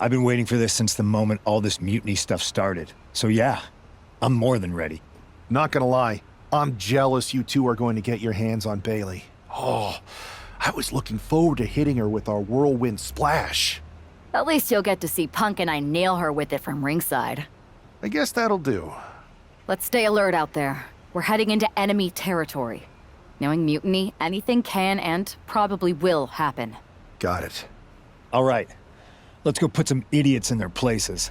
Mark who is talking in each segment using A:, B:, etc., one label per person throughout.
A: I've been waiting for this since the moment all this mutiny stuff started. So yeah, I'm more than ready.
B: Not gonna lie, I'm jealous you two are going to get your hands on Bailey. Oh, I was looking forward to hitting her with our whirlwind splash.
C: At least you'll get to see Punk and I nail her with it from ringside.
B: I guess that'll do.
C: Let's stay alert out there. We're heading into enemy territory. Knowing mutiny, anything can and probably will happen.
B: Got it.
A: All right, let's go put some idiots in their places.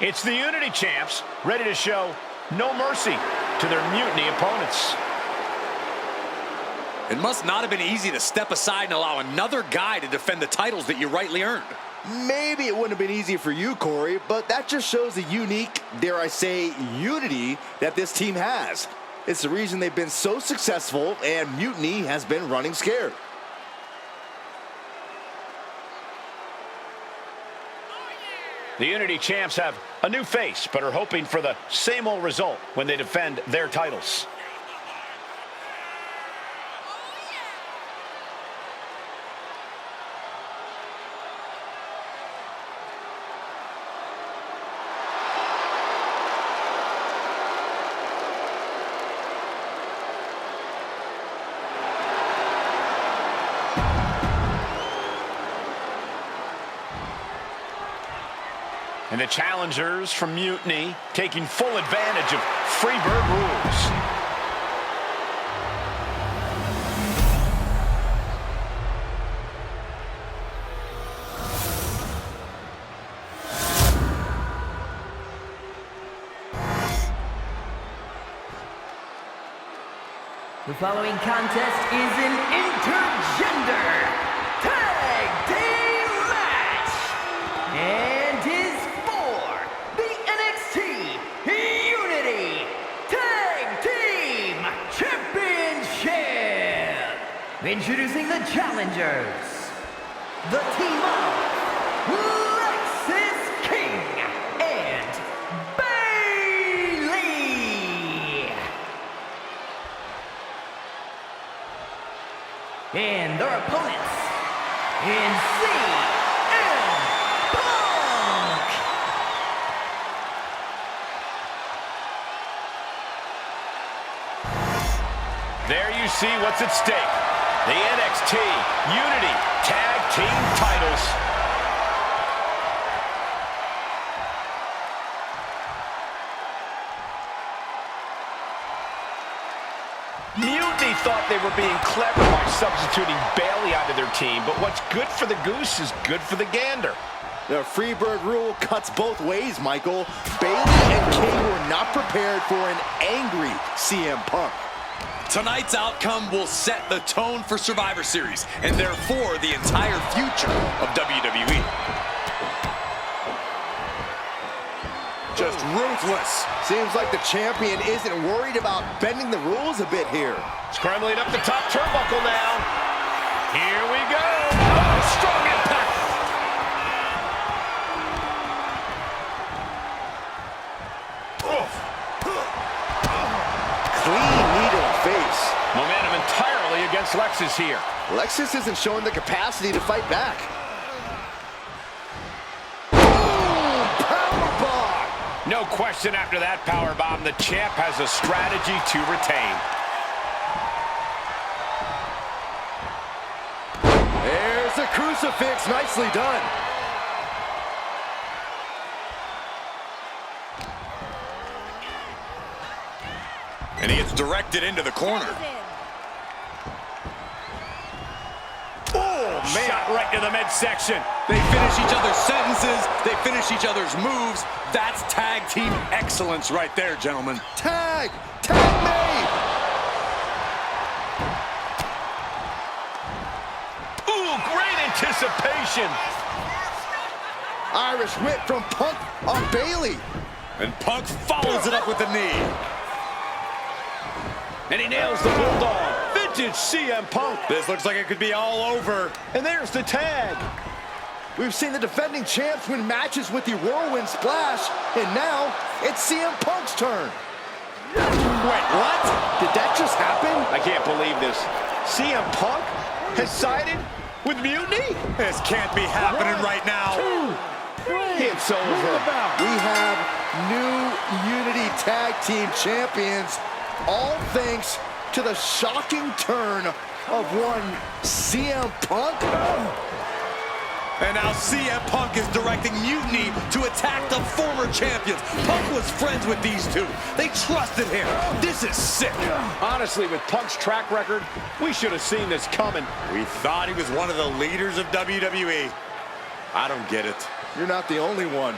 D: It's the Unity Champs, ready to show no mercy to their mutiny opponents.
E: It must not have been easy to step aside and allow another guy to defend the titles that you rightly earned.
F: Maybe it wouldn't have been easy for you, Corey, but that just shows the unique, dare I say, unity that this team has. It's the reason they've been so successful and mutiny has been running scared.
D: The Unity Champs have a new face, but are hoping for the same old result when they defend their titles. And the challengers from Mutiny taking full advantage of Freebird rules.
G: The following contest is an intergender tag team match and is for the NXT Unity Tag Team Championship. Introducing the challengers, the team of Lexis King and Bailey. And their opponents in CM Punk.
D: There you see what's at stake. The NXT Unity Tag Team titles. Mutiny thought they were being clever by substituting Bailey onto their team, but what's good for the goose is good for the gander.
F: The Freebird rule cuts both ways, Michael. Bailey and King were not prepared for an angry CM Punk.
E: Tonight's outcome will set the tone for Survivor Series, and therefore the entire future of WWE.
F: Just ruthless. Seems like the champion isn't worried about bending the rules a bit here.
D: Scrambling up the top turnbuckle now. Here we go. Oh, strong impact.
F: Clean knee to the face.
D: Momentum entirely against Lexis here.
F: Lexis isn't showing the capacity to fight back.
D: No question after that powerbomb, the champ has a strategy to retain.
F: There's a crucifix, nicely done.
E: And he gets directed into the corner.
D: Oh, man. Shot right to the midsection.
E: They finish each other's sentences. They finish each other's moves. That's tag team excellence right there, gentlemen.
F: Tag! Tag me!
D: anticipation.
F: Irish whip from Punk on Bailey.
E: And Punk follows it up with the knee.
D: And he nails the Bulldog. Vintage CM Punk.
E: This looks like it could be all over.
D: And there's the tag.
F: We've seen the defending champs win matches with the Whirlwind Splash, and now it's CM Punk's turn.
E: Wait, what?
F: Did that just happen?
D: I can't believe this. CM Punk has sided with Mutiny?
E: This can't be happening right now.
F: It's over. We have new Unity Tag Team Champions, all thanks to the shocking turn of one CM Punk.
E: And now CM Punk is directing Mutiny to attack the former champions. Punk was friends with these two. They trusted him. This is sick.
D: Honestly, with Punk's track record, we should have seen this coming.
E: We thought he was one of the leaders of WWE. I don't get it.
F: You're not the only one.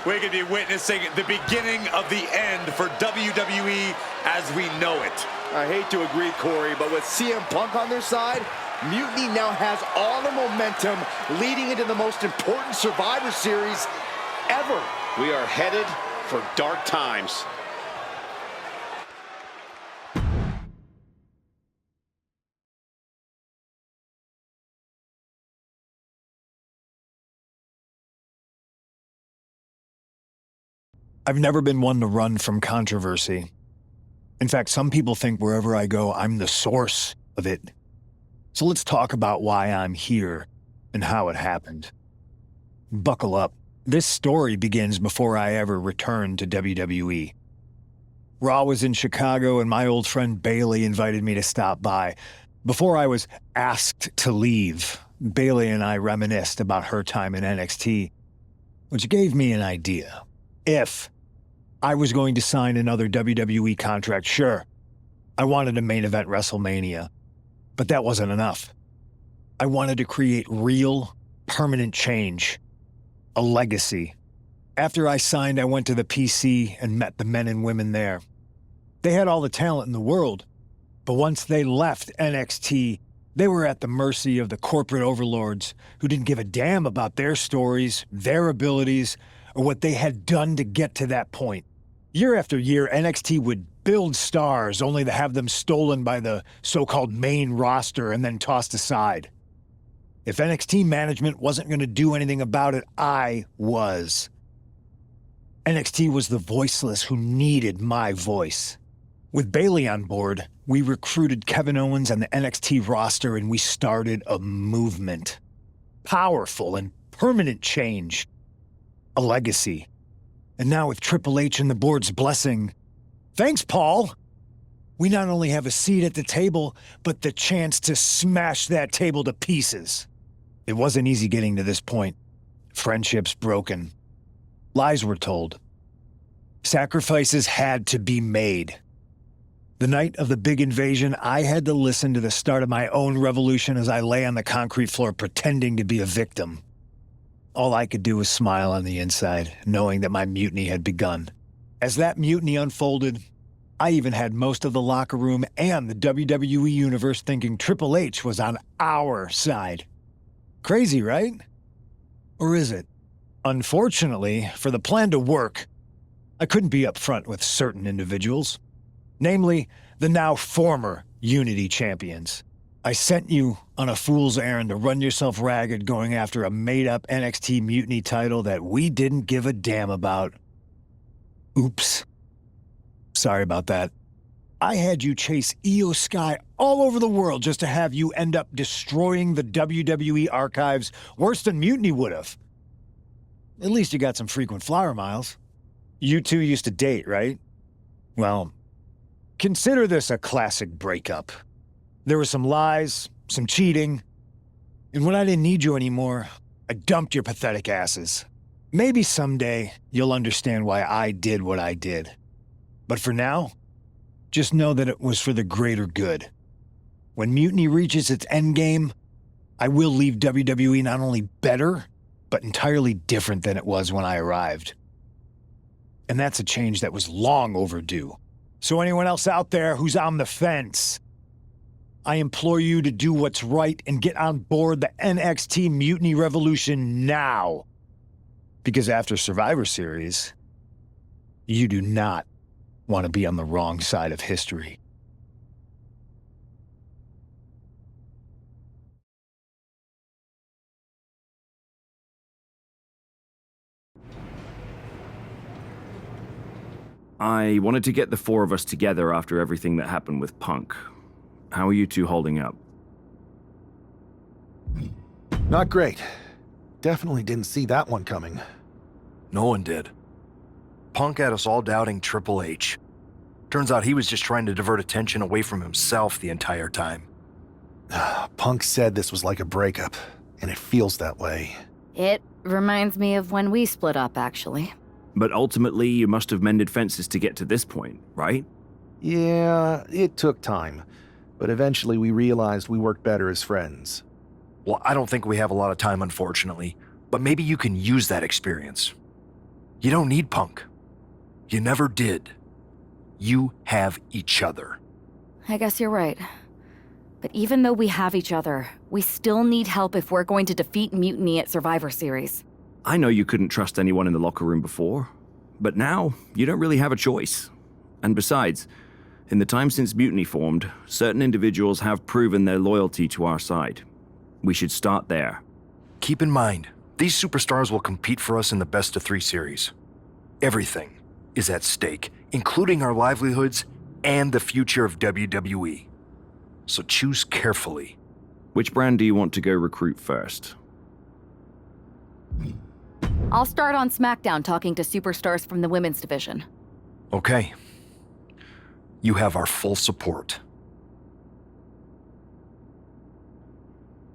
E: We could be witnessing the beginning of the end for WWE as we know it.
F: I hate to agree, Corey, but with CM Punk on their side, Mutiny now has all the momentum leading into the most important Survivor Series ever.
D: We are headed for dark times.
A: I've never been one to run from controversy. In fact, some people think wherever I go, I'm the source of it. So let's talk about why I'm here and how it happened. Buckle up. This story begins before I ever returned to WWE. Raw was in Chicago and my old friend Bailey invited me to stop by. Before I was asked to leave, Bailey and I reminisced about her time in NXT, which gave me an idea. If I was going to sign another WWE contract, sure, I wanted to main event WrestleMania, but that wasn't enough. I wanted to create real, permanent change, a legacy. After I signed, I went to the PC and met the men and women there. They had all the talent in the world, but once they left NXT, they were at the mercy of the corporate overlords who didn't give a damn about their stories, their abilities, or what they had done to get to that point. Year after year, NXT would build stars only to have them stolen by the so-called main roster and then tossed aside. If NXT management wasn't going to do anything about it, I was. NXT was the voiceless who needed my voice. With Bailey on board, we recruited Kevin Owens and the NXT roster and we started a movement. Powerful and permanent change. A legacy. And now with Triple H and the board's blessing, thanks, Paul! We not only have a seat at the table, but the chance to smash that table to pieces. It wasn't easy getting to this point. Friendships broken. Lies were told. Sacrifices had to be made. The night of the big invasion, I had to listen to the start of my own revolution as I lay on the concrete floor pretending to be a victim. All I could do was smile on the inside, knowing that my mutiny had begun. As that mutiny unfolded, I even had most of the locker room and the WWE Universe thinking Triple H was on our side. Crazy, right? Or is it? Unfortunately, for the plan to work, I couldn't be upfront with certain individuals, namely the now former Unity champions. I sent you on a fool's errand to run yourself ragged going after a made-up NXT Mutiny title that we didn't give a damn about. Oops. Sorry about that. I had you chase Io Sky all over the world just to have you end up destroying the WWE archives worse than Mutiny would have. At least you got some frequent flyer miles. You two used to date, right? Well, consider this a classic breakup. There were some lies, some cheating, and when I didn't need you anymore, I dumped your pathetic asses. Maybe someday you'll understand why I did what I did. But for now, just know that it was for the greater good. When Mutiny reaches its endgame, I will leave WWE not only better, but entirely different than it was when I arrived. And that's a change that was long overdue. So anyone else out there who's on the fence, I implore you to do what's right and get on board the NXT Mutiny Revolution now. Because after Survivor Series, you do not want to be on the wrong side of history.
H: I wanted to get the four of us together after everything that happened with Punk. How are you two holding up?
B: Not great. Definitely didn't see that one coming.
I: No one did. Punk had us all doubting Triple H. Turns out he was just trying to divert attention away from himself the entire time.
B: Punk said this was like a breakup, and it feels that way.
C: It reminds me of when we split up, actually.
H: But ultimately, you must have mended fences to get to this point, right?
B: Yeah, it took time. But eventually we realized we worked better as friends.
I: Well, I don't think we have a lot of time, unfortunately. But maybe you can use that experience. You don't need Punk. You never did. You have each other.
C: I guess you're right. But even though we have each other, we still need help if we're going to defeat Mutiny at Survivor Series.
H: I know you couldn't trust anyone in the locker room before, but now you don't really have a choice. And besides, in the time since Mutiny formed, certain individuals have proven their loyalty to our side. We should start there.
I: Keep in mind, these superstars will compete for us in the best-of-3 series. Everything is at stake, including our livelihoods and the future of WWE. So choose carefully.
H: Which brand do you want to go recruit first?
C: I'll start on SmackDown talking to superstars from the women's division.
I: Okay. You have our full support.